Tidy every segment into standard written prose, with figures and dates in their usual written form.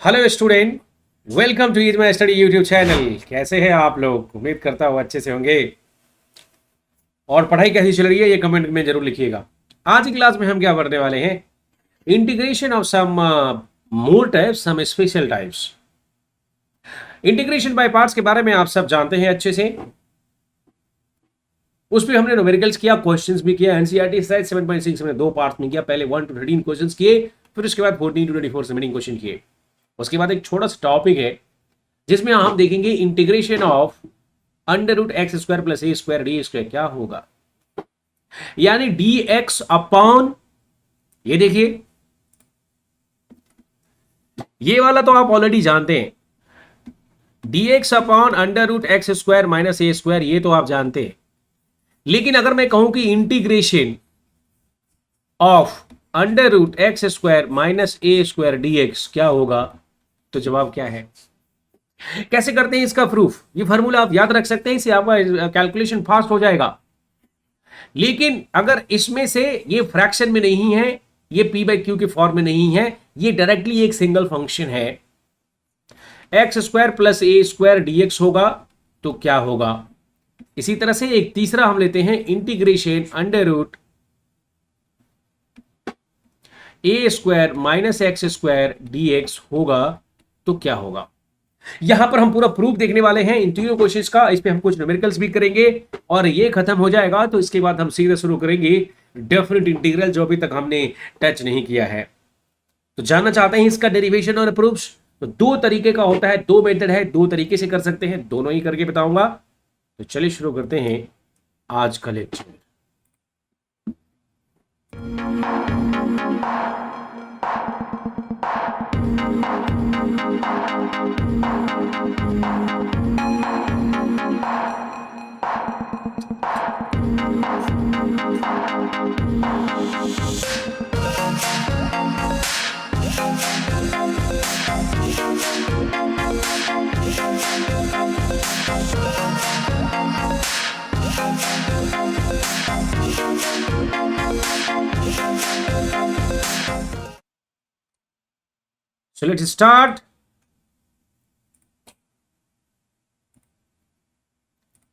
Hello student, welcome to ease my study YouTube channel. कैसे हैं आप लोग? उम्मीद करता हूँ अच्छे से होंगे। और पढ़ाई कैसी चल रही है ये कमेंट में जरूर लिखिएगा। आज की क्लास में हम क्या पढ़ने वाले हैं? Integration of some more types, some special types. Integration by parts के बारे में आप सब जानते हैं अच्छे से। उस पर हमने न्यूमेरिकल्स किया, क्वेश्चंस भी किया। एनसीईआरटी साइड 7.6 में दो पार्ट्स में किया। पहले 1 to 13 क्वेश्चंस किए, फिर उसके बाद 14 to 24 रिमेनिंग क्वेश्चन किए। उसके बाद एक छोटा सा टॉपिक है जिसमें हम देखेंगे integration of under root x square plus A square D square क्या होगा, यानी डी एक्स अपॉन, ये देखिए, ये वाला तो आप ऑलरेडी जानते हैं, d x upon under root x square minus a square, ये तो आप जानते हैं। लेकिन अगर मैं कहूं कि integration of under root x square minus a square d x क्या होगा, तो जवाब क्या है? कैसे करते हैं इसका प्रूफ? ये फार्मूला आप याद रख सकते हैं, इससे आपका कैलकुलेशन फास्ट हो जाएगा। लेकिन अगर इसमें से ये फ्रैक्शन में नहीं है, ये पी बाई क्यू के फॉर्म में नहीं है, ये डायरेक्टली एक सिंगल फंक्शन है, एक्स स्क्वायर प्लस ए स्क्वायर डीएक्स होगा, तो क्या होगा? इसी तरह से एक तीसरा हम लेते हैं, integration under root a square minus x square dx होगा, तो क्या होगा? यहां पर हम पूरा प्रूफ देखने वाले हैं इन तीनों क्वेश्चंस का। इस पे हम कुछ न्यूमेरिकल्स भी करेंगे और ये खत्म हो जाएगा तो इसके बाद हम सीधे शुरू करेंगे डेफिनेट इंटीग्रल, जो अभी तक हमने टच नहीं किया है। तो जानना चाहते हैं इसका डेरिवेशन और प्रूफ्स? तो दो तरीके का होता है, दो मेथड है, दो तरीके से कर सकते हैं, दोनों ही करके बताऊंगा। तो चलिए शुरू करते हैं आज का lecture. So let's start.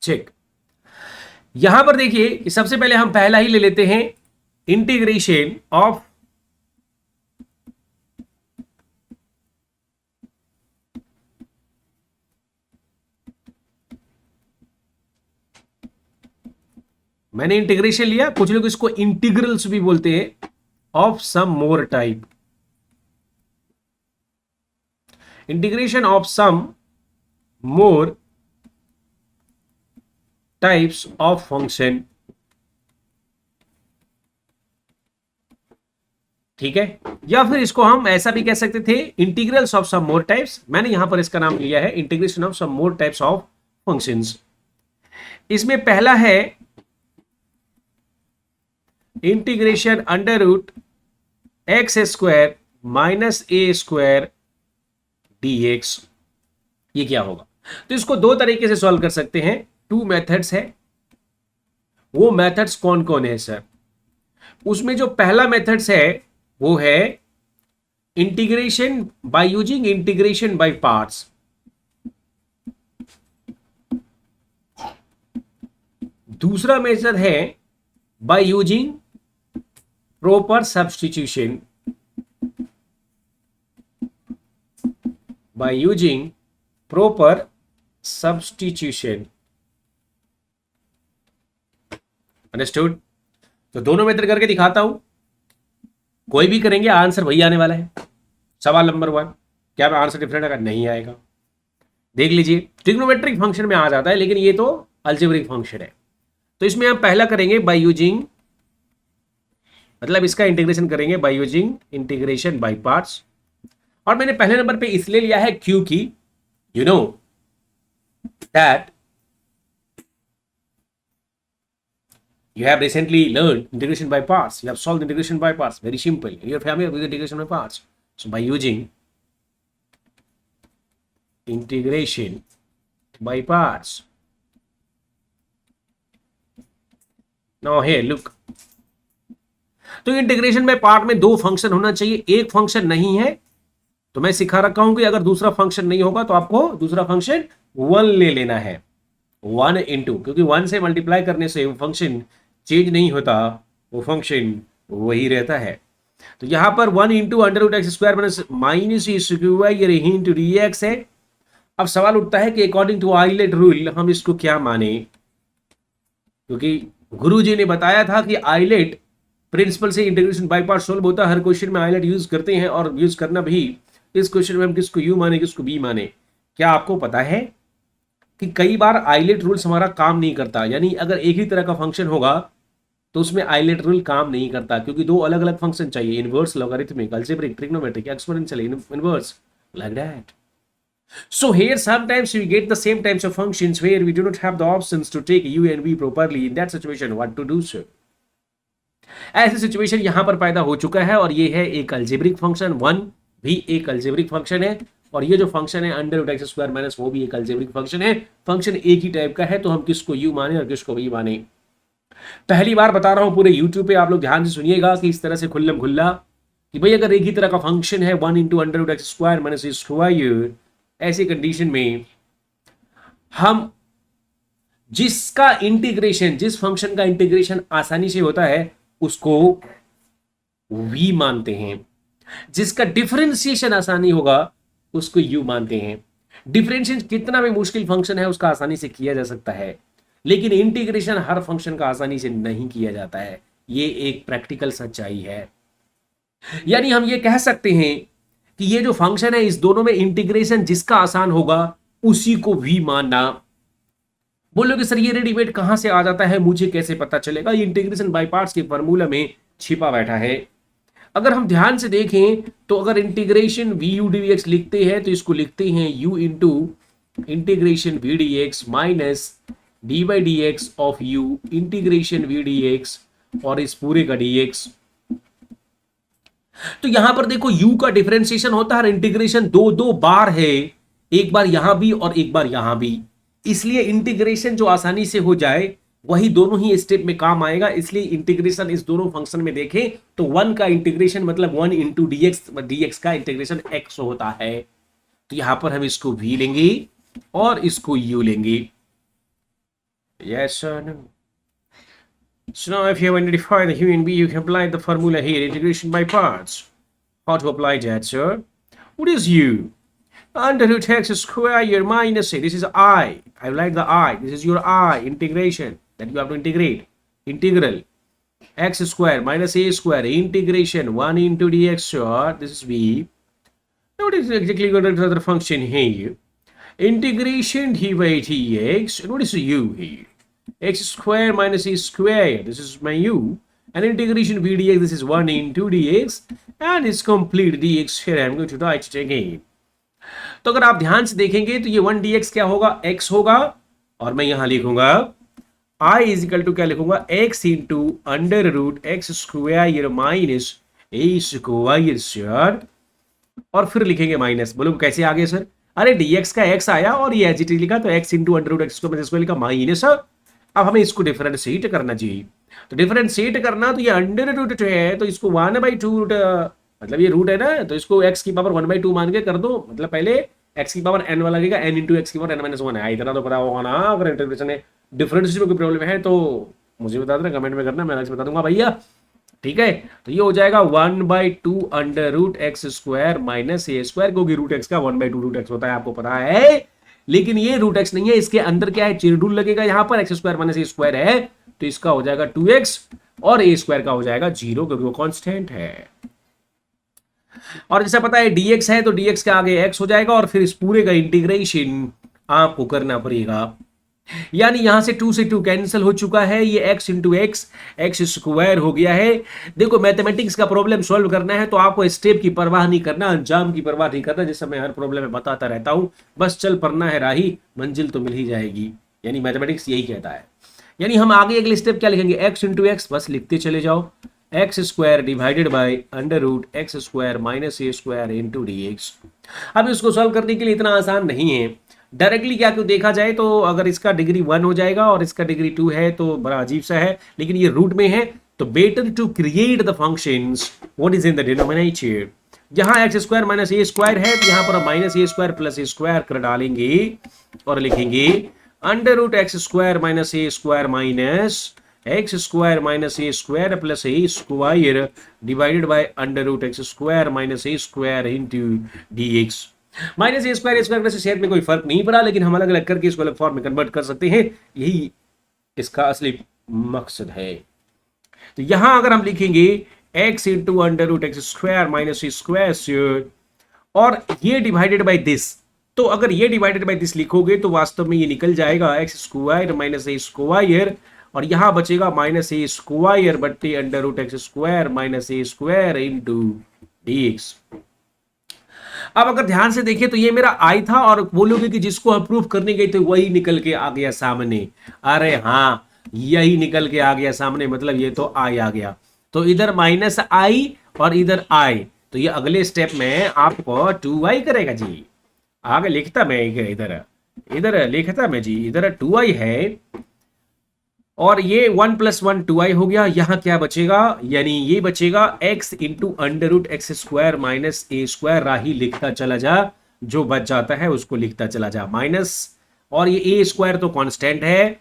Check. यहां पर देखिए कि सबसे पहले हम पहला ही ले लेते हैं, इंटीग्रेशन ऑफ मैंने इंटीग्रेशन लिया, कुछ लोग इसको इंटीग्रल्स भी बोलते हैं, of some more type. Integration of some more types of function, ठीक है। या फिर इसको हम ऐसा भी कह सकते थे, integrals of some more types. मैंने यहां पर इसका नाम लिया है integration of some more types of functions. इसमें पहला है integration under root x square minus a square dx, ये क्या होगा? तो इसको दो तरीके से सॉल्व कर सकते हैं, टू मेथड्स है। वो मेथड्स कौन कौन है सर? उसमें जो पहला मेथड्स है वो है integration by using integration by parts. दूसरा मेथड है by using proper substitution, by using proper substitution. Understood? तो दोनों मेथड करके दिखाता हूं, कोई भी करेंगे आंसर वही आने वाला है। सवाल नंबर 1, क्या आंसर डिफरेंट आएगा? नहीं आएगा। देख लीजिए, ट्रिग्नोमेट्रिक फंक्शन में आ जाता है, लेकिन ये तो अलजेब्रिक फंक्शन है। तो इसमें हम पहला करेंगे बाय यूजिंग, मतलब इसका इंटीग्रेशन करेंगे bye using integration by parts. और मैंने पहले नंबर पे इसलिए लिया है क्योंकि you know that you have recently learned integration by parts, you have solved integration by parts, very simple, you are familiar with integration by parts. So by using integration by parts, now here look, तो integration में part में दो function होना चाहिए, एक function नहीं है तो मैं सिखा रखा हूं कि अगर दूसरा फंक्शन नहीं होगा तो आपको दूसरा फंक्शन 1 ले लेना है, 1 इंटू, क्योंकि 1 से मल्टीप्लाई करने से वो फंक्शन चेंज नहीं होता, वो फंक्शन वही रहता है। तो यहां पर 1 into under root x square minus square into d x है। अब सवाल उठता है कि अकॉर्डिंग टू आइलेट रूल हम इसको क्या माने, क्योंकि गुरुजी ने बताया था कि आइलेट प्रिंसिपल से इंटीग्रेशन बाय पार्ट सोल्व होता है। हर क्वेश्चन में आइलेट यूज करते हैं, और यूज करना भी इस क्वेश्चन में हम किसको यू माने किसको बी माने। क्या आपको पता है कि कई बार आइलेट रूल्स हमारा काम नहीं करता, यानी अगर एक ही तरह का फंक्शन होगा तो उसमें आइलेट रूल काम नहीं करता, क्योंकि दो अलग अलग फंक्शन चाहिए, inverse, logarithmic, algebraic, trigonometric, exponential, inverse, like that. So here sometimes we get the same types of functions where we do not have the options to take u and v properly. In that situation, what to do, sir? ऐसी situation यहां पर पैदा हो चुका है, और ये है एक अलजेब्रिक फंक्शन, 1 भी एक अलजेब्रिक फंक्शन है, और ये जो फंक्शन है under root x square minus वो भी एक अलजेब्रिक फंक्शन है। फंक्शन एक ही टाइप का है, तो हम किसको u माने और किसको v माने। पहली बार बता रहा हूं पूरे यूट्यूब पे, आप लोग ध्यान से सुनिएगा कि इस तरह से खुल्लम खुल्ला कि भाई अगर एक ही तरह का फंक्शन है 1 into under root x square minus square, ऐसी कंडीशन में हम जिसका इंटीग्रेशन, जिस फंक्शन का इंटीग्रेशन आसानी से होता है उसको v मानते हैं, जिसका डिफरेंशिएशन आसानी होगा उसको u मानते हैं। डिफरेंशिएशन कितना भी मुश्किल फंक्शन है उसका आसानी से किया जा सकता है, लेकिन इंटीग्रेशन हर फंक्शन का आसानी से नहीं किया जाता है। ये एक प्रैक्टिकल सच्चाई है। यानी हम ये कह सकते हैं कि ये जो फंक्शन है इस दोनों में इंटीग्रेशन जिसका आसान होगा उसी को v मानना। बोलोगे सर ये रेडीमेड कहां से आ जाता है, मुझे कैसे पता चलेगा? ये इंटीग्रेशन बाय पार्ट्स के फॉर्मूला में छिपा बैठा है। अगर हम ध्यान से देखें तो अगर integration v u d x लिखते हैं तो इसको लिखते हैं u into integration v d x minus d by d x of u integration v d x और इस पूरे का dx। तो यहां पर देखो u का डिफरेंशिएशन होता है, इंटीग्रेशन दो दो बार है, एक बार यहां भी और एक बार यहां भी, इसलिए इंटीग्रेशन जो आसानी से हो जाए वही दोनों ही स्टेप में काम आएगा। इसलिए इंटीग्रेशन इस दोनों फंक्शन में देखें तो 1 का इंटीग्रेशन मतलब 1 इंटू dx का इंटीग्रेशन x होता है। तो यहां पर हम इसको v लेंगे और इसको u लेंगे। Yes or no? So now if you have identified the u and v, you can apply the formula here, integration by parts. How to apply that, sir? What is u? Under root x square minus a. This is I. I like the I. This is your I. Integration that you have to integrate. Integral x square minus a square. Integration 1 into dx, sir. This is v. Now what is exactly going to do the function here? Integration d by dx. And what is u here? X square minus a square. This is my u. And integration v dx. This is 1 into dx. And it's complete dx here. I'm going to write it again. तो अगर आप ध्यान से देखेंगे तो ये 1 dx क्या होगा, x होगा, और मैं यहां लिखूंगा I इज इक्वल टू क्या लिखूंगा, x into under root x square minus a square sir, और फिर लिखेंगे माइनस। बोलो कैसे आ गए सर? अरे dx का x आया और ये एच लिखा तो x into under root x square लिखा माइनस। अब हमें इसको डिफरेंशिएट करना चाहिए, तो डिफरेंशिएट करना तो ये अंडर रूट जो है तो इसको 1/2 रूट, मतलब ये रूट है ना, तो इसको x की पावर 1/2 मान के कर दो। मतलब पहले x की पावर n वाला लगेगा, n इंटू एक्स की पावर n-1 है। इतना तो पता होगा ना। अगर इंटीग्रेशन में डिफरेंशिएशन में कोई प्रॉब्लम है तो मुझे बता देना, कमेंट में करना, मैं अलग से बता दूंगा भैया। ठीक है, तो ये हो जाएगा 1/2 under root x square minus a square, क्योंकि रूट एक्स का 1/2 रूट एक्स होता है, आपको पता है। लेकिन ये रूट एक्स नहीं है, इसके अंदर क्या है, चेन रूल लगेगा। यहाँ पर x square minus a square है तो इसका हो जाएगा 2x और ए स्क्वायर का हो जाएगा 0, क्योंकि वो कांस्टेंट है। और जैसा पता है dx है तो dx के आगे x हो जाएगा, और फिर इस पूरे का इंटीग्रेशन आपको करना पड़ेगा। यानी यहां से 2 से 2 कैंसिल हो चुका है, ये x इंटू एक्स स्क्वायर हो गया है। देखो मैथमेटिक्स का प्रॉब्लम सॉल्व करना है तो आपको स्टेप की परवाह नहीं करना, अंजाम की परवाह नहीं करना, जैसा मैं हर प्रॉब्लम में बताता रहता हूं। बस चल पड़ना है राही, मंजिल तो मिल ही जाएगी। यानी मैथमेटिक्स यही कहता है। यानी हम आगे अगले स्टेप क्या लिखेंगे, x इंटू एक्स, बस लिखते चले जाओ, x square divided by under root x square minus a square into dx। अब इसको सॉल्व करने के लिए इतना आसान नहीं है। डायरेक्टली क्या क्यों देखा जाए तो अगर इसका डिग्री 1 हो जाएगा और इसका डिग्री 2 है तो बड़ा अजीब सा है, लेकिन ये रूट में है तो better to create the functions what is in the denominator. जहां x square minus a square है तो यहां पर हम minus a square plus A square कर डालेंगे और लिखेंगे under root x square minus a square minus x square minus a square plus A square divided by under root x square minus a square into d x. Minus a square से शेयर में कोई फर्क नहीं पड़ा, लेकिन हम अलग अलग करके इसको अलग फॉर्म में कन्वर्ट कर सकते हैं, यही इसका असली मकसद है। तो यहां अगर हम लिखेंगे x into under root x square minus a square और ये डिवाइडेड बाय दिस, तो अगर ये डिवाइडेड बाय दिस लिखोगे तो वास्तव में ये निकल जाएगा x square minus a square और यहां बचेगा माइनस ए स्क्वायर बट्टे under root x square minus a square into dx। अब अगर ध्यान से देखें तो ये मेरा आई था और बोलोगे कि जिसको हम प्रूफ करने गए थे वही निकल के आ गया सामने। अरे हाँ, यही निकल के आ गया सामने, मतलब ये तो आई आ गया। तो इधर माइनस आई और इधर आई, तो ये अगले स्टेप में आपको 2i करेगा जी। आगे लिखता मैं इधर इधर लिखता मैं जी, इधर 2i है और ये 1 + 1 2i हो गया। यहां क्या बचेगा, यानी ये बचेगा x into under root x square minus a square. राही लिखता चला जा, जो बच जाता है उसको लिखता चला जा माइनस, और ये ए स्क्वायर तो कांस्टेंट है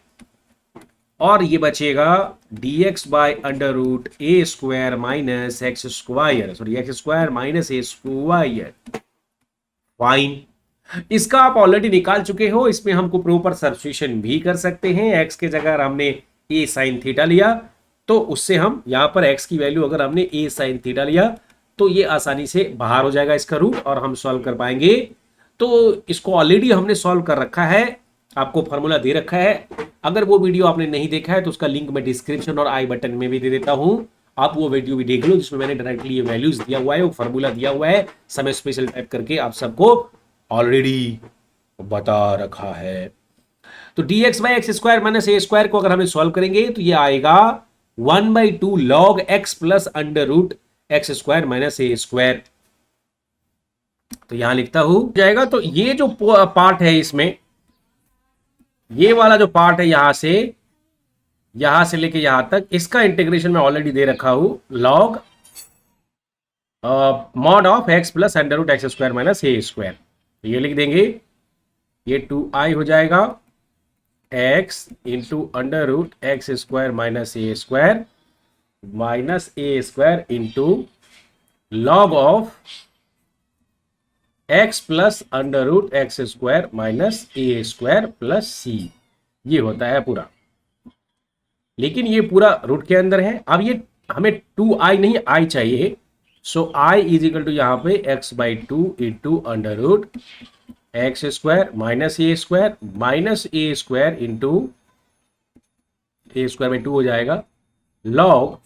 और ये बचेगा dx by under root a square minus x square, sorry x square minus a square. Fine, इसका आप ऑलरेडी निकाल चुके हो, इसमें हमको प्रॉपर सब्स्टिट्यूशन भी कर सकते हैं। x के जगह हमने a sin थीटा लिया तो उससे हम यहां पर x की वैल्यू अगर हमने a sin थीटा लिया तो ये आसानी से बाहर हो जाएगा इसका रूट और हम सॉल्व कर पाएंगे। तो इसको ऑलरेडी हमने सॉल्व कर रखा है, आपको फॉर्मूला दे रखा है। अगर वो वीडियो आपने नहीं देखा है तो उसका लिंक मैं डिस्क्रिप्शन और आई बटन में भी दे देता हूं, आप वो वीडियो भी देख लो जिसमें मैंने डायरेक्टली ये वैल्यूज दिया हुआ है, वो फॉर्मूला दिया हुआ है, समय स्पेशल टाइप करके आप सबको ऑलरेडी बता रखा है। तो dx by x square minus a square को अगर हमें सॉल्व करेंगे तो ये आएगा 1/2 log x plus under root x square minus a square. तो यहां लिखता हूं जाएगा। तो ये जो पार्ट है इसमें, ये वाला जो पार्ट है यहां से लेके यहां तक, इसका इंटीग्रेशन मैं ऑलरेडी दे रखा हूं log mod of x plus under root x square minus a square. ये लिख देंगे, ये 2i हो जाएगा x into under root x square minus a square into log of x plus under root x square minus a square plus c. ये होता है पूरा, लेकिन ये पूरा रूट के अंदर है। अब ये हमें 2i नहीं i चाहिए, so i is equal to यहाँ पे x/2 into under root x square minus a square into a square में 2 हो जाएगा log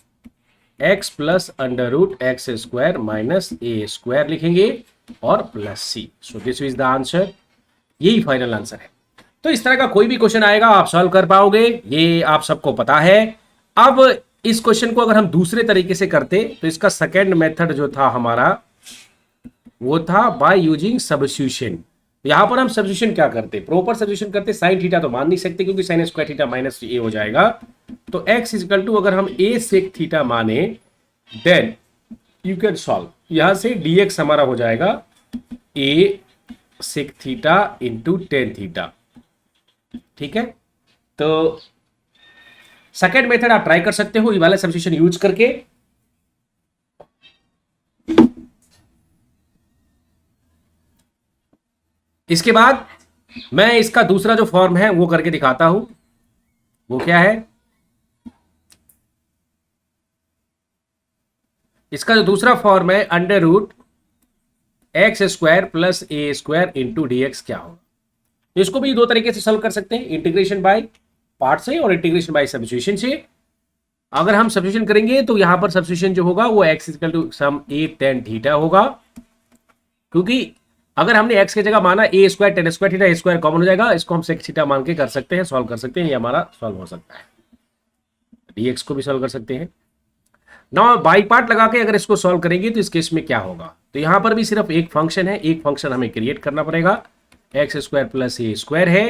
x plus under root x square minus a square लिखेंगे और plus c. So this is the answer, यही final answer है। तो इस तरह का कोई भी क्वेश्चन आएगा आप सॉल्व कर पाओगे, ये आप सबको पता है। अब इस क्वेश्चन को अगर हम दूसरे तरीके से करते तो इसका सेकेंड मेथड जो था हमारा वो था बाय यूजिंग सब्स्टिट्यूशन। यहां पर हम सब्स्टिट्यूशन क्या करते, प्रॉपर सब्स्टिट्यूशन करते। साइन थीटा तो मान नहीं सकते क्योंकि sine square theta minus a हो जाएगा। तो x इक्वल टू अगर हम a सेक थीटा माने देन यू कैन सॉल्व। यहां से dx हमारा हो जाएगा a sec theta into tan theta. ठीक है, तो सेकेंड मेथड आप ट्राई कर सकते हो ये वाला सब्स्टिट्यूशन यूज करके। इसके बाद मैं इसका दूसरा जो फॉर्म है वो करके दिखाता हूं। वो क्या है, इसका जो दूसरा फॉर्म है under root x square plus ए स्क्वायर इंटू डी एक्स क्या होगा। इसको भी दो तरीके से सॉल्व कर सकते हैं, इंटीग्रेशन बाय पार्ट से और इंटीग्रेशन बाय सब्स्टिट्यूशन से। अगर हम सब्स्टिट्यूशन करेंगे तो यहां पर सब्स्टिट्यूशन जो होगा वो x equal to some a tan theta होगा, क्योंकि अगर हमने x की जगह माना a square tan square theta, a square common हो जाएगा, इसको हम sec थीटा मान के कर सकते हैं, सॉल्व कर सकते हैं, ये हमारा सॉल्व हो सकता है। dx को भी सॉल्व कर सकते हैं। नाउ बाई पार्ट लगा के अगर इसको सॉल्व करेंगे तो इस केस में क्या होगा, तो यहां पर भी सिर्फ एक फंक्शन है, एक फंक्शन हमें क्रिएट करना पड़ेगा, एक्स स्क्वायर प्लस ए स्क्वायर है।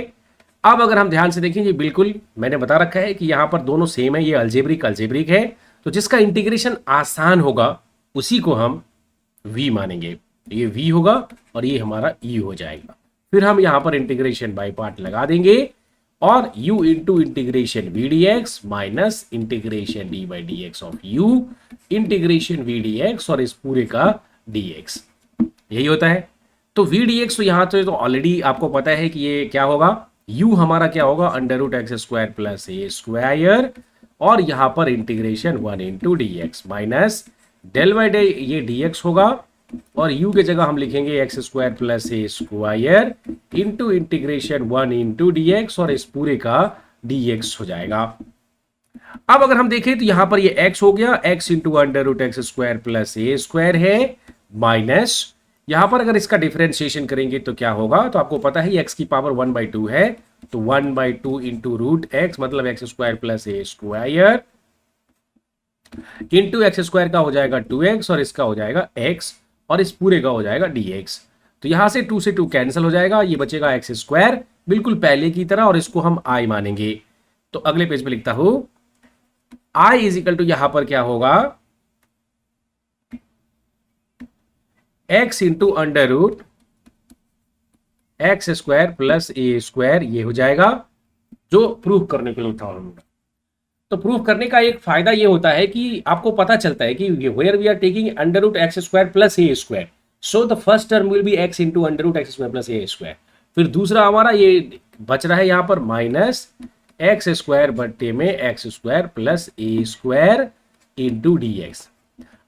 अब अगर हम ध्यान से देखेंगे, बिल्कुल मैंने बता रखा है कि यहाँ पर दोनों सेम है, ये अल्जेब्रिक है, तो जिसका इंटीग्रेशन आसान होगा उसी को हम v मानेंगे, ये v होगा और ये हमारा u हो जाएगा। फिर हम यहां पर इंटीग्रेशन बाय पार्ट लगा देंगे और u into integration v d x minus integration d by d x of u integration v d x और इस पूरे का dx, यही होता है। तो वी डी एक्स तो यहां तो ऑलरेडी आपको पता है कि ये क्या होगा, u हमारा क्या होगा under root x square plus ए स्क्वायर और यहां पर integration 1 into d x minus del by d ये dx होगा और u के जगह हम लिखेंगे एक्स स्क्वायर प्लस ए square into integration 1 into d x और इस पूरे का dx हो जाएगा। अब अगर हम देखें तो यहां पर ये x हो गया, x into under root x square plus ए स्क्वायर है माइनस यहां पर अगर इसका डिफरेंशिएशन करेंगे तो क्या होगा, तो आपको पता है x की पावर 1/2 है, तो 1/2 इंटू रूट एक्स मतलब एक्स स्क्वायर प्लस ए स्क्वायर इंटू एक्स स्क्वायर का हो जाएगा 2x और इसका हो जाएगा x और इस पूरे का हो जाएगा dx। तो यहां से 2 से 2 कैंसिल हो जाएगा, ये बचेगा एक्स स्क्वायर बिल्कुल पहले की तरह और इसको हम i मानेंगे। तो अगले पेज पे लिखता हूं i इज इक्वल टू यहां पर क्या होगा x into under root x square plus ए स्क्वायर, ये हो जाएगा जो प्रूफ करने के लिए था। तो प्रूफ करने का एक फायदा ये होता है कि आपको पता चलता है कि where we are taking under root x square plus A square, so the first term will be x into under root x square plus A square. फिर दूसरा हमारा ये बच रहा है यहां पर माइनस एक्स स्क्वायर बट्टे में एक्स स्क्वायर प्लस ए स्क्वायर इंटू डी एक्स।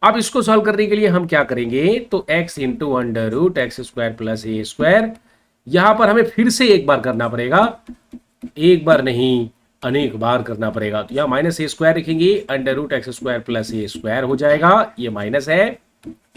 अब इसको सॉल्व करने के लिए हम क्या करेंगे, तो x into under root x square plus ए स्क्वायर, यहां पर हमें फिर से एक बार करना पड़ेगा, एक बार नहीं अनेक बार करना पड़ेगा। तो यहां माइनस ए स्क्वायर लिखेंगे, under root x square plus ए स्क्वायर हो जाएगा, ये माइनस है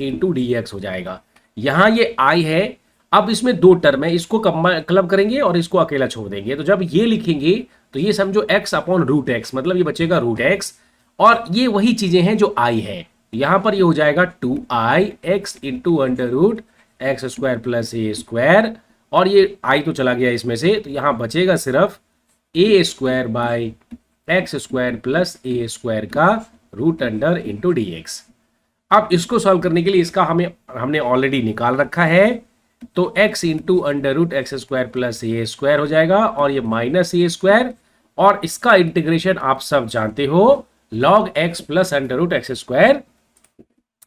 इंटू डी एक्स हो जाएगा। यहां ये i है, अब इसमें दो टर्म है, इसको क्लब करेंगे और इसको अकेला छोड़ देंगे। तो जब ये लिखेंगे तो ये समझो x अपॉन रूट एक्स मतलब ये बचेगा रूट एक्स और ये वही चीजें हैं जो i है। यहां पर ये हो जाएगा 2i x into under root x square plus ए स्क्वायर और ये i तो चला गया इसमें से, तो यहां बचेगा सिर्फ a square by x square plus A square का root under into d x. अब इसको सॉल्व करने के लिए इसका हमने ऑलरेडी निकाल रखा है, तो x into under root x square plus ए स्क्वायर हो जाएगा और ये माइनस ए स्क्वायर और इसका इंटीग्रेशन आप सब जानते हो log x plus under root x square,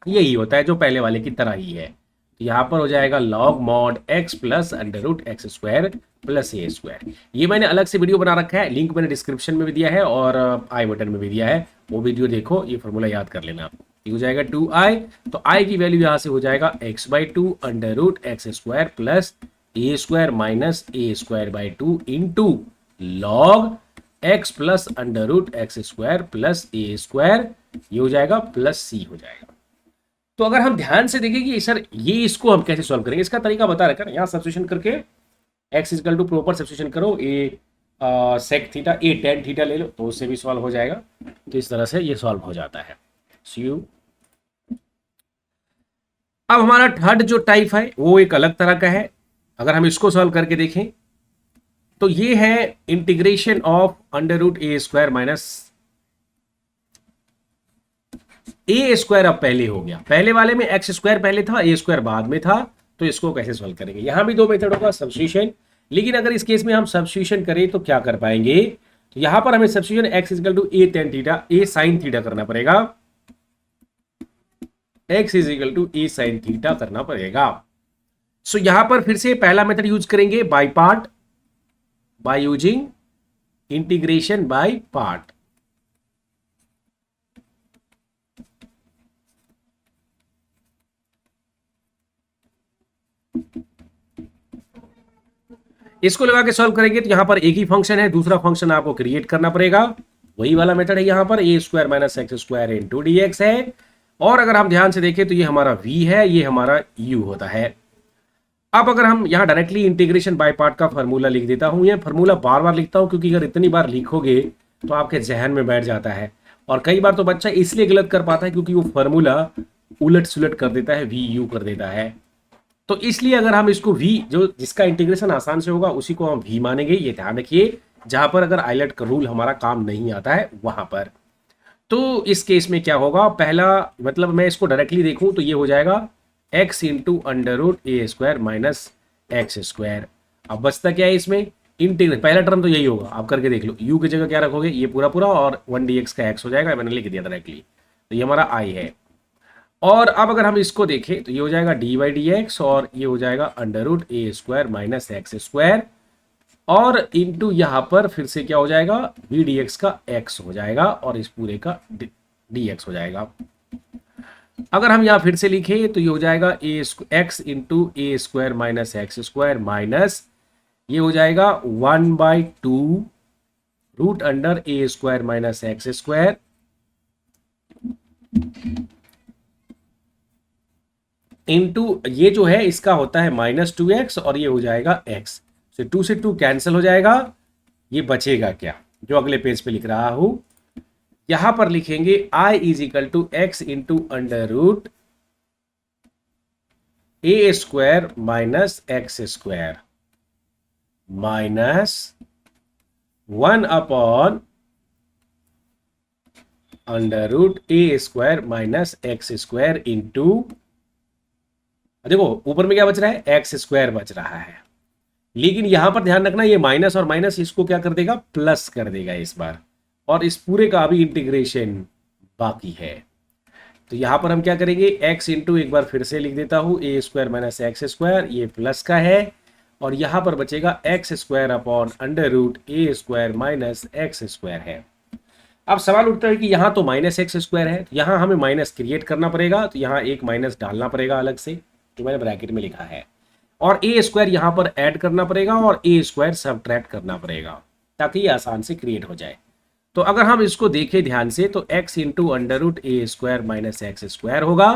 यही होता है जो पहले वाले की तरह ही है। तो यहां पर हो जाएगा log mod x plus under root x square plus ए स्क्वायर। ये मैंने अलग से वीडियो बना रखा है, लिंक मैंने डिस्क्रिप्शन में भी दिया है और आई बटन में भी दिया है, वो वीडियो देखो, ये फॉर्मूला याद कर लेना। ये हो जाएगा 2i, तो i की वैल्यू यहां से हो जाएगा x/2 under root x square plus A square minus a square by 2 into log x plus under root x square plus A square, ये हो जाएगा प्लस सी हो जाएगा। तो अगर हम ध्यान से देखें कि सर ये इसको हम कैसे सॉल्व करेंगे, इसका तरीका बता रखा है, यहाँ सब्स्टिट्यूशन करके x equal to proper substitution करो, a sec theta a tan theta ले लो तो उससे भी सॉल्व हो जाएगा। तो इस तरह से ये सॉल्व हो जाता है। अब हमारा थर्ड जो टाइप है वो एक अलग तरह का है। अगर हम इसको सॉल्व करके देखें तो ये है integration of under root a square minus a square. अब पहले हो गया, पहले वाले में एक्स स्क्वायर पहले था, ए स्क्वायर बाद में था, तो इसको कैसे सॉल्व करेंगे। यहां भी दो मेथड होगा सब्स्टिट्यूशन, लेकिन अगर इस केस में हम सब्स्टिट्यूशन करें तो क्या कर पाएंगे, तो यहां पर हमें substitution x equal to a tan theta a sine theta करना पड़ेगा, x is equal to a sine theta करना पड़ेगा। सो यहां पर फिर से पहला मेथड यूज करेंगे by part, by using integration by part. इसको लगा के सॉल्व करेंगे तो यहां पर एक ही फंक्शन है, दूसरा फंक्शन आपको क्रिएट करना पड़ेगा, वही वाला मेथड है। यहां पर a square minus x square into d x है और अगर हम ध्यान से देखें तो ये हमारा v है, ये हमारा u होता है। अब अगर हम यहां डायरेक्टली इंटीग्रेशन बाय पार्ट का फॉर्मूला लिख देता हूं, ये फॉर्मूला बार बार लिखता हूं क्योंकि अगर इतनी बार लिखोगे तो आपके जहन में बैठ जाता है और कई बार तो बच्चा इसलिए गलत कर पाता है क्योंकि वो फॉर्मूला उलट सुलट कर देता है, वी यू कर देता है। तो इसलिए अगर हम इसको v जो जिसका इंटीग्रेशन आसान से होगा उसी को हम v मानेंगे, ये ध्यान रखिए, जहां पर अगर आइलट का रूल हमारा काम नहीं आता है वहां पर। तो इस केस में क्या होगा, पहला मतलब मैं इसको डायरेक्टली देखूं तो ये हो जाएगा x into under root a square minus x square. अब बचता क्या है इसमें, इंटीग्रेट। पहला टर्म तो यही होगा, आप करके देख लो। यू की जगह क्या रखोगे, ये पूरा पूरा और 1 dx का एक्स हो जाएगा, मैंने लिख दिया डायरेक्टली। तो ये हमारा आई है। और अब अगर हम इसको देखें तो ये हो जाएगा डी बाई डी एक्स और ये हो जाएगा under root a square minus x square और इंटू यहां पर फिर से क्या हो जाएगा, बी डी एक्स का एक्स हो जाएगा और इस पूरे का डी एक्स हो जाएगा। अगर हम यहां फिर से लिखें तो ये हो जाएगा a x into a square minus x square minus ये हो जाएगा 1/2 root under a square minus x square into ये जो है इसका होता है -2x और ये हो जाएगा x। तो 2 से 2 कैंसिल हो जाएगा। ये बचेगा क्या, जो अगले पेज पे लिख रहा हूं, यहां पर लिखेंगे i is equal to x into under root a square minus x square minus 1 upon under root a square minus x square into, देखो ऊपर में क्या बच रहा है, एक्स स्क्वायर बच रहा है। लेकिन यहां पर ध्यान रखना ये माइनस और माइनस इसको क्या कर देगा, प्लस कर देगा इस बार। और इस पूरे का अभी इंटीग्रेशन बाकी है। तो यहां पर हम क्या करेंगे, एक्स इंटू एक बार फिर से लिख देता हूं a square minus x square, ये प्लस का है और यहां पर बचेगा x square upon under root a square minus x square है। अब सवाल उठता है कि यहां तो माइनस एक्स स्क्वायर है, तो यहां हमें माइनस क्रिएट करना पड़ेगा। तो यहां एक माइनस डालना पड़ेगा अलग से, जो मैंने ब्रैकेट में लिखा है, और ए स्क्वायर यहां पर ऐड करना पड़ेगा और ए स्क्वायर सबट्रैक्ट करना पड़ेगा ताकि ये आसान से क्रिएट हो जाए। तो अगर हम इसको देखें ध्यान से तो x into under root a square minus x square होगा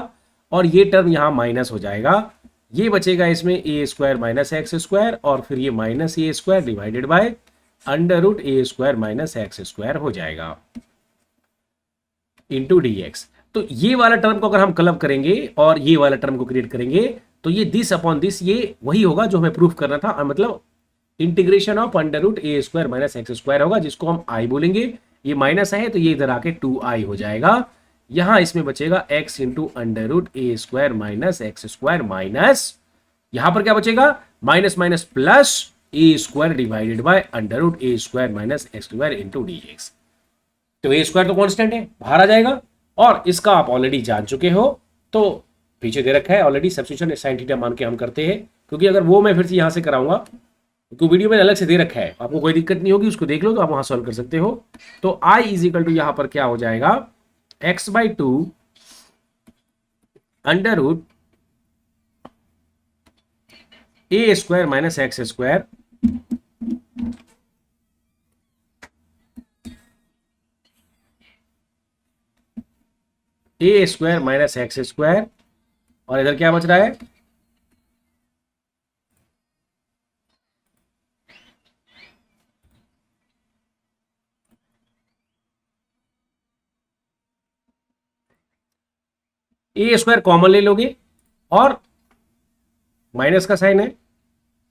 और ये टर्म यहां माइनस हो जाएगा। ये बचेगा इसमें a square minus x square और फिर ये minus a square divided by under root a square minus x square हो जाएगा इंटू डी एक्स। तो ये वाला टर्म को अगर हम क्लब करेंगे और ये वाला टर्म को क्रिएट करेंगे तो ये दिस अपॉन दिस ये वही होगा जो हमें प्रूफ करना था, मतलब integration of under root a square minus x square होगा, जिसको हम आई बोलेंगे। ये माइनस है तो ये इधर आके 2i हो जाएगा। यहां इसमें बचेगा x into under root a square minus x square minus यहां पर क्या बचेगा, minus minus plus A square divided by under root a square minus x square into d x. तो ए स्क्वायर तो कॉन्स्टेंट है, बाहर आ जाएगा और इसका आप ऑलरेडी जान चुके हो, तो पीछे दे रखा है ऑलरेडी सब्स्टिट्यूशन साइन थीटा मान के हम करते हैं, क्योंकि अगर वो मैं फिर से यहां से कराऊंगा तो वीडियो में अलग से दे रखा है, आपको कोई दिक्कत नहीं होगी, उसको देख लो तो आप वहां सॉल्व कर सकते हो। तो i इज इक्वल टू यहां पर क्या हो जाएगा, x/2 under root a square minus x square A square minus x square और इधर क्या बच रहा है, ए स्क्वायर कॉमन ले लोगे और माइनस का साइन है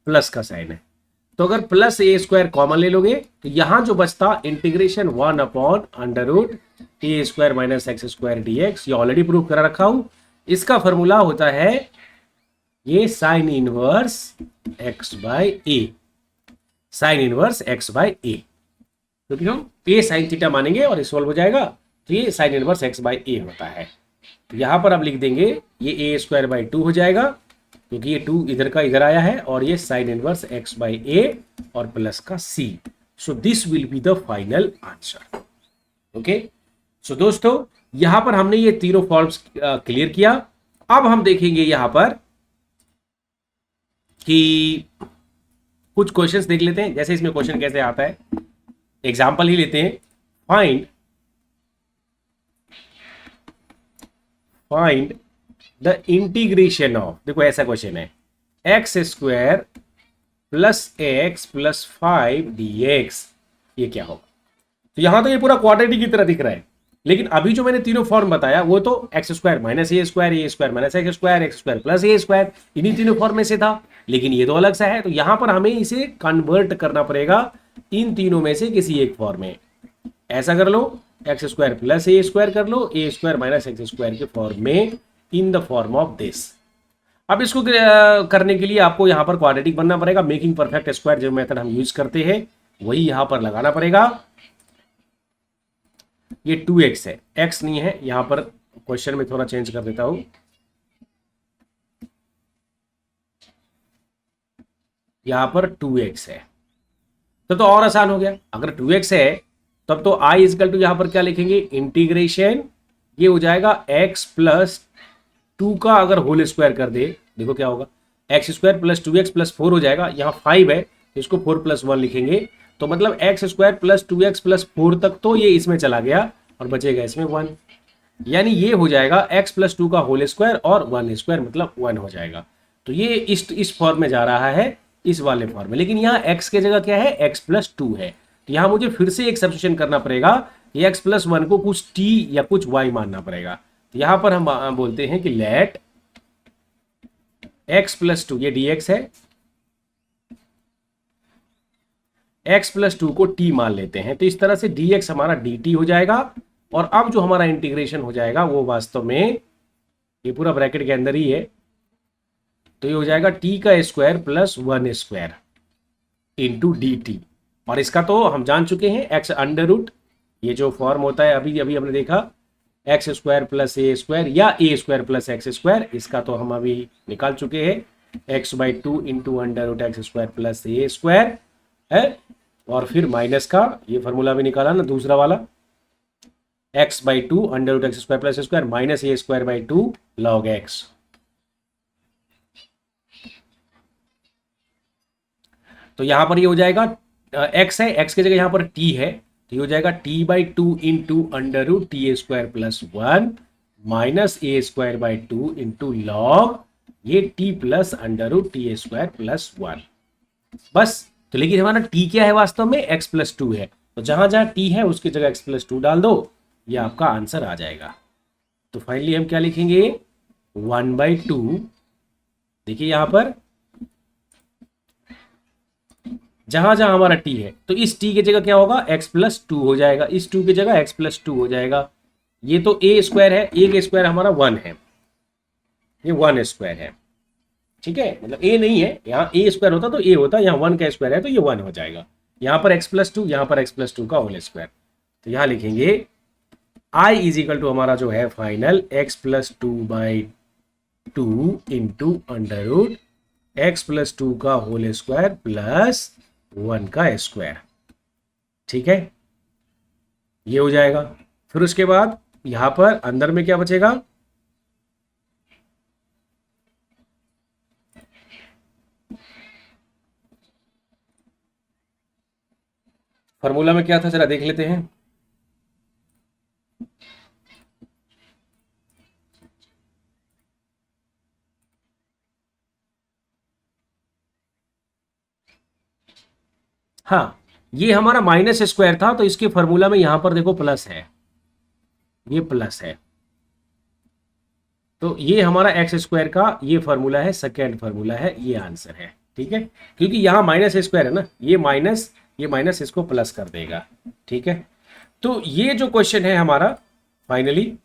प्लस का साइन है, तो अगर प्लस ए स्क्वायर कॉमन ले लोगे तो यहां जो बचता integration 1 upon under root a square minus x square d x, ये ऑलरेडी प्रूव करा रखा हूं। इसका फॉर्मूला होता है ये sine inverse x by a, sine inverse x by a, क्योंकि हम ए साइन थीटा मानेंगे और ये सॉल्व हो जाएगा। तो ये साइन इनवर्स एक्स बाय ए होता है। तो यहां पर आप लिख देंगे ये ए स्क्वायर बाई 2 हो जाएगा, क्योंकि ये 2 इधर का इधर आया है और ये sine inverse x by a और प्लस का c. So this will be the final answer. Okay, so दोस्तों यहां पर हमने ये तीनों फॉर्म्स क्लियर किया। अब हम देखेंगे यहां पर कि कुछ क्वेश्चंस देख लेते हैं। जैसे इसमें क्वेश्चन कैसे आता है, एग्जांपल ही लेते हैं। फाइंड द इंटीग्रेशन ऑफ, देखो ऐसा क्वेश्चन है, x square plus x plus 5 dx, ये क्या होगा। तो यहां तो ये पूरा क्वाड्रेटिक की तरह दिख रहा है, लेकिन अभी जो मैंने तीनों फॉर्म बताया वो तो x square minus a square minus x square plus A square, इन्हीं तीनों फॉर्म में से था, लेकिन ये तो अलग सा है। तो यहां पर हमें इसे कन्वर्ट करना पड़ेगा इन तीनों में से किसी एक फॉर्म में। ऐसा कर लो, एक्स स्क्वायर प्लस ए स्क्वायर कर लो, ए स्क्वायर माइनस एक्स स्क्वायर के फॉर्म में, in the form of this. अब इसको करने के लिए आपको यहाँ पर क्वाड्रेटिक बनना पड़ेगा। मेकिंग परफेक्ट स्क्वायर जो मेथड हम यूज करते हैं वही यहाँ पर लगाना पड़ेगा। ये 2x है, x नहीं है, यहाँ पर क्वेश्चन में थोड़ा चेंज कर देता हूं। यहाँ पर 2x है तो और आसान हो गया। अगर 2x है तब तो i इजकल टू यहाँ पर क्या लिखेंगे, इंटीग्रेशन, ये हो जाएगा x प्लस 2 का अगर होल स्क्वायर कर दे, देखो क्या होगा, x square plus 2x plus 4 हो जाएगा। यहाँ 5 है तो इसको 4 प्लस 1 लिखेंगे, तो मतलब x square plus 2x plus 4 तक तो ये इसमें चला गया और बचेगा इसमें 1, यानी ये हो जाएगा x प्लस 2 का होल स्क्वायर और 1 स्क्वायर मतलब 1 हो जाएगा। तो ये इस फॉर्म में जा रहा है, इस वाले फॉर्म में। लेकिन यहाँ x के जगह क्या है, x प्लस 2 है, तो यहाँ मुझे फिर से एक सब्स्टिट्यूशन करना पड़ेगा कि x प्लस 1 को कुछ t या कुछ y मानना पड़ेगा। तो यहाँ पर हम बोलते हैं कि लेट x प्लस 2, ये dx है, x प्लस 2 को t मान लेते हैं, तो इस तरह से dx हमारा dt हो जाएगा। और अब जो हमारा इंटीग्रेशन हो जाएगा वो वास्तव में ये पूरा ब्रैकेट के अंदर ही है, तो ये हो जाएगा t का square plus 1 square into dt। और इसका तो हम जान चुके हैं x अंडर रूट, ये जो फॉर्म होता है अभी अभी हमने देखा, एक्स स्क्वायर प्लस ए स्क्वायर या a square plus x square, इसका तो हम अभी निकाल चुके हैं, x/2 into under root x square plus ए स्क्वायर है। और फिर माइनस का ये फॉर्मूला भी निकाला ना दूसरा वाला, x/2 under root x square plus square minus a square by 2 log x. तो यहां पर ये हो जाएगा x है, x की जगह यहां पर t है, तो ये हो जाएगा t/2 into under root t square plus 1 minus a square by 2 into log ये t plus under root t square plus 1। बस, तो लेकिन हमारा t क्या है वास्तव में, x प्लस 2 है, तो जहां जहां t है उसकी जगह x प्लस 2 डाल दो, ये आपका आंसर आ जाएगा। तो फाइनली हम क्या लिखेंगे, 1/2, देखिए यहां पर जहां जहां हमारा t है तो इस t की जगह क्या होगा, x प्लस 2 हो जाएगा, इस 2 की जगह x प्लस 2 हो जाएगा। ये तो a स्क्वायर है, a का स्क्वायर हमारा 1 है, ये 1 स्क्वायर है, ठीक है, मतलब a नहीं है, यहाँ a स्क्वायर होता तो a होता, यहाँ 1 का स्क्वायर है तो ये 1 हो जाएगा। यहाँ पर x प्लस 2, यहाँ पर x प्लस 2 का होल स्क्वायर, तो यहाँ लिखेंगे i इज इक्वल टू हमारा जो है final x plus 2/2 into under root x plus 2 का होल स्क्वायर प्लस 1 का स्क्वायर, ठीक है, ये हो जाएगा। फिर उसके बाद यहां पर अंदर में क्या बचेगा, फॉर्मूला में क्या था जरा देख लेते हैं। हाँ, ये हमारा माइनस स्क्वायर था, तो इसके फॉर्मूला में यहां पर देखो प्लस है, ये प्लस है, तो ये हमारा एक्स स्क्वायर का ये फॉर्मूला है, सेकेंड फॉर्मूला है, ये आंसर है, ठीक है, क्योंकि यहां माइनस स्क्वायर है ना, ये माइनस इसको प्लस कर देगा, ठीक है। तो ये जो क्वेश्चन है हमारा फाइनली,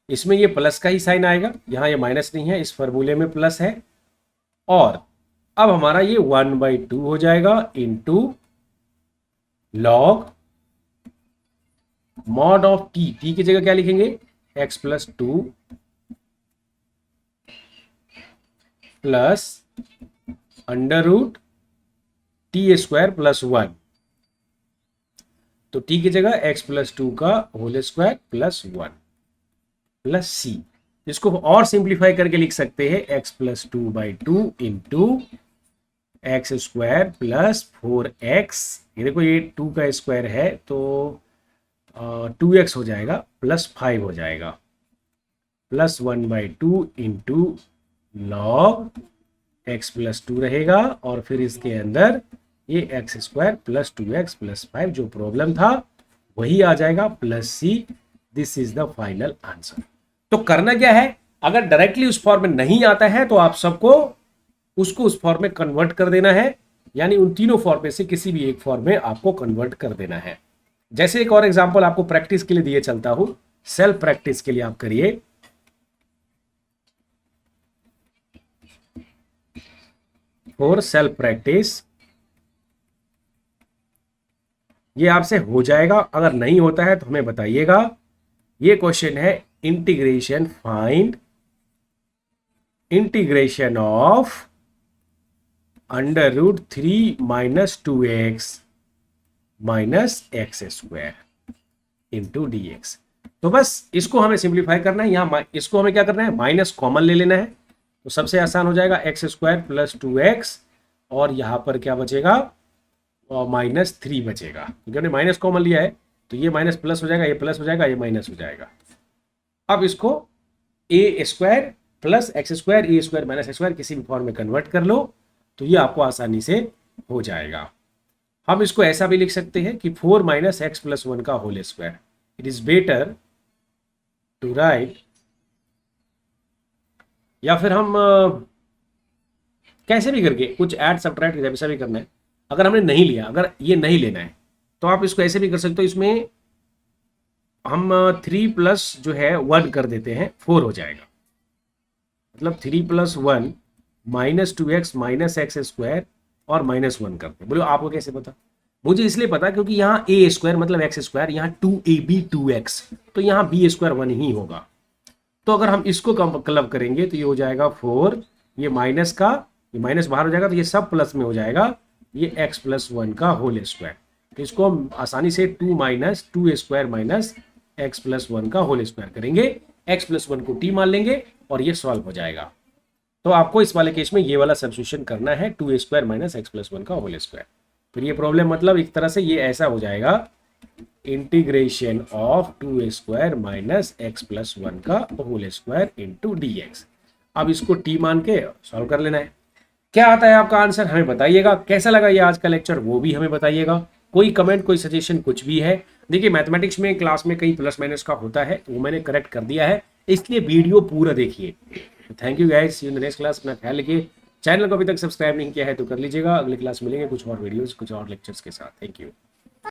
इसमें ये प्लस का ही साइन आएगा, यहां ये माइनस नहीं है, इस फॉर्मूले में प्लस है। और अब हमारा ये 1/2 हो जाएगा into log mod of t की जगह क्या लिखेंगे, x plus 2 plus under root t square plus 1, तो t की जगह x प्लस 2 का whole square plus 1 plus c, इसको और सिंप्लीफाई करके लिख सकते हैं x plus 2/2 into x square plus 4x, ये देखो ये 2 का स्क्वायर है तो 2x हो जाएगा प्लस 5 हो जाएगा plus 1/2 into log x plus 2 रहेगा, और फिर इसके अंदर ये x square plus 2x plus 5 जो प्रॉब्लम था वही आ जाएगा plus c। This is the final answer. तो करना क्या है, अगर डायरेक्टली उस फॉर्म में नहीं आता है तो आप सबको उसको उस फॉर्म में कन्वर्ट कर देना है, यानी उन तीनों फॉर्म में से किसी भी एक फॉर्म में आपको कन्वर्ट कर देना है। जैसे एक और एग्जांपल आपको प्रैक्टिस के लिए दिए चलता हूं, सेल्फ प्रैक्टिस के लिए आप करिए। For self practice. ये आपसे हो जाएगा, अगर नहीं होता है तो हमें बताइएगा। ये क्वेश्चन है integration, find integration of under root 3 minus 2x minus x square into d x. तो बस इसको हमें सिंप्लीफाई करना है, यहां इसको हमें क्या करना है, माइनस कॉमन ले लेना है, तो सबसे आसान हो जाएगा एक्स स्क्वायर प्लस 2x, और यहां पर क्या बचेगा, और माइनस 3 बचेगा, क्योंकि हमने माइनस कॉमन लिया है, तो ये माइनस प्लस हो जाएगा, ये प्लस हो जाएगा, ये माइनस हो जाएगा। अब इसको ए स्क्वायर प्लस एक्स स्क्वायर, ए स्क्वायर माइनस एक्स स्क्वायर किसी भी फॉर्म में कन्वर्ट कर लो, तो ये आपको आसानी से हो जाएगा। हम इसको ऐसा भी लिख सकते हैं कि 4 माइनस एक्स प्लस 1 का whole square. It is better to write, या फिर हम कैसे भी करके कुछ ऐड सब्ट्रैक्ट जैसा भी करना है। अगर हमने नहीं लिया, अगर ये नहीं लेना है, तो आप इसको ऐसे भी कर सकते हो, इसमें हम 3 प्लस जो है 1 कर देते हैं, 4 हो जाएगा। मतलब 3 plus 1 minus 2x minus x square और माइनस 1 करते हैं। बोलो आपको कैसे पता? मुझे इसलिए पता क्योंकि यहाँ ए स्क्वायर मतलब एक्स स्क्वायर, यहाँ 2ab 2x, तो यहाँ बी स्क्वायर 1 ही होगा। तो अगर हम इसको क्लब करेंगे तो ये हो जाएगा 4, ये माइनस का, ये माइनस बाहर हो जाएगा, तो ये सब प्लस में हो जाएगा, ये x प्लस 1 का होल स्क्वायर। तो इसको हम आसानी से 2 minus 2 square minus x plus 1 का होल स्क्वायर करेंगे, x प्लस 1 को t मान लेंगे और ये सॉल्व हो जाएगा। तो आपको इस वाले केस में ये वाला सब्स्टिट्यूशन करना है, 2 स्क्वायर माइनस एक्स प्लस 1 का होल स्क्वायर। फिर ये प्रॉब्लम मतलब एक तरह से ये ऐसा हो जाएगा, integration of 2 square minus x plus 1 का whole square into d x. अब इसको t मान के सॉल्व कर लेना है। क्या आता है आपका आंसर हमें बताइएगा। कैसा लगा ये आज का लेक्चर वो भी हमें बताइएगा। कोई कमेंट, कोई सजेशन, कुछ भी है। देखिए मैथमेटिक्स में क्लास में कई प्लस माइनस का होता है, वो मैंने करेक्ट कर दिया है, इसलिए वीडियो पूरा देखिए। Thank you guys, see you in the next class. अपना ख्याल रखिए। चैनल को अभी तक सब्सक्राइब नहीं किया है तो कर लीजिएगा। अगली क्लास मिलेंगे कुछ और वीडियोस, कुछ और लेक्चर्स के साथ। Thank you.